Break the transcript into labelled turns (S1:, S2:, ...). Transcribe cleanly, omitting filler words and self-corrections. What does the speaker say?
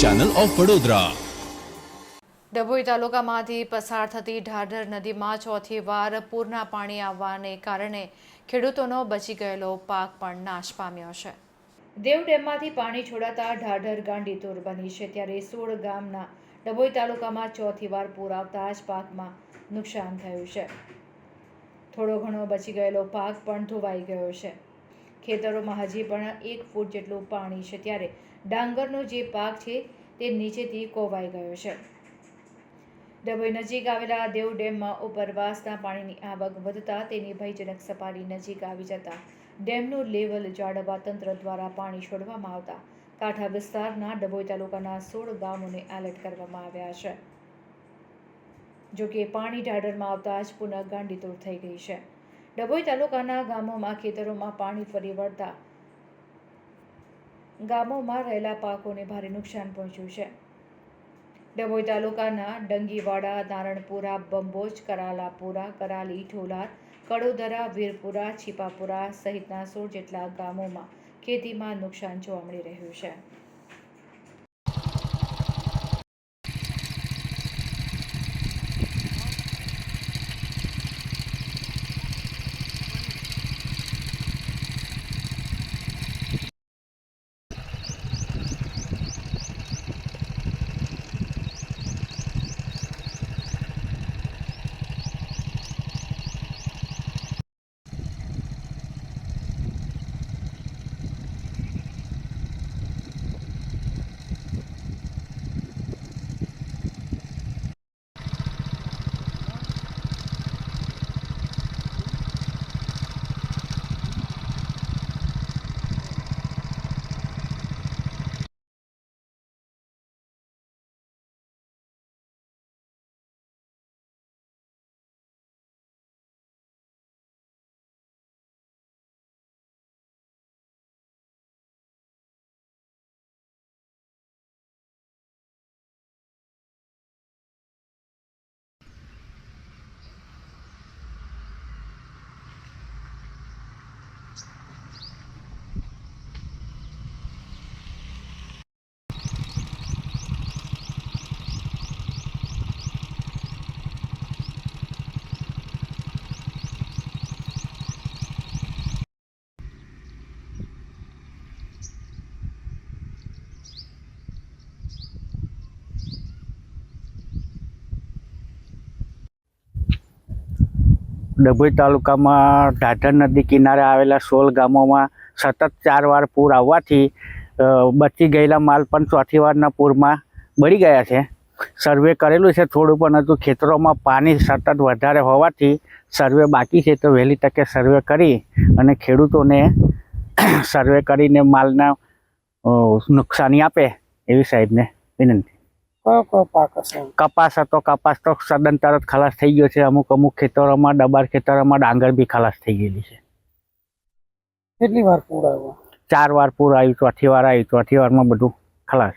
S1: Channel of Vadodara.
S2: Dabhoi તાલુકામાંથી પસાર થતી ઢાઢર નદીમાં ચોથી વાર પૂરના પાણી આવવાને કારણે ખેડૂતોનો બચી ગયેલો પાક પણ નાશ પામ્યો છે। દેવ ડેમમાંથી પાણી છોડાતા ઢાઢર ગાંડીતુર બની છે, ત્યારે 16 ગામના ડભોઈ તાલુકામાં ચોથી વાર પૂર આવતા જ પાકમાં નુકસાન થયું છે। થોડો ઘણો બચી ગયેલો પાક પણ ધોવાઈ ગયો છે। ખેતરોમાં હજી પણ 1 ફૂટ જેટલું પાણી છે, ત્યારે ડાંગરનો જે પાક છે તે નીચેથી કોવાઈ ગયો છે। ડભોઈ નજીક આવેલા દેવ ડેમમાં ઉપરવાસના પાણીની આવક વધતા તેની ભયજનક સપાટી નજીક આવી જતા ડેમનું લેવલ જાળવવા તંત્ર દ્વારા પાણી છોડવામાં આવતા કાંઠા વિસ્તારના ડભોઈ તાલુકાના 16 ગામોને એલર્ટ કરવામાં આવ્યા છે। જોકે પાણી ઢાઢરમાં આવતા જ પુનઃ ગાંડીતુર થઈ ગઈ છે। ડભોઈ તાલુકાના ગામોમાં ખેતરોમાં પાણી ફરી વળતા ગામોમાં રહેલા પાકોને ભારે નુકસાન પહોંચ્યું છે। ડભોઈ તાલુકાના ડંગીવાડા, નારણપુરા, બંબોજ, કરાલાપુરા, કરાલી, ઢોલાર, કડોદરા, વીરપુરા, છીપાપુરા સહિતના 16 જેટલા ગામોમાં ખેતીમાં નુકસાન જોવા મળી રહ્યું છે।
S3: ડભોઈ તાલુકામાં ઢાઢર નદી કિનારે આવેલા 16 ગામોમાં સતત 4 વાર પૂર આવવાથી બચી ગયેલા માલ પણ ચોથી વારના પૂરમાં બળી ગયા છે। સર્વે કરેલું છે થોડું, પણ હજુ ખેતરોમાં પાણી સતત વધારે હોવાથી સર્વે બાકી છે, તો વહેલી તકે સર્વે કરી અને ખેડૂતોને સર્વે કરીને માલના નુકસાની આપે એવી સાહેબને વિનંતી। કપાસ હતો, કપાસ તો સદંતર જ ખલાસ થઈ ગયો છે। અમુક ખેતરોમાં, ડબાર ખેતરોમાં ડાંગર બી ખલાસ થઈ ગયેલી છે।
S4: કેટલી વાર પૂર આવ્યો?
S3: 4 વાર પૂર આવ્યું, ચોથી વાર આવ્યું, ચોથી વારમાં બધું ખલાસ।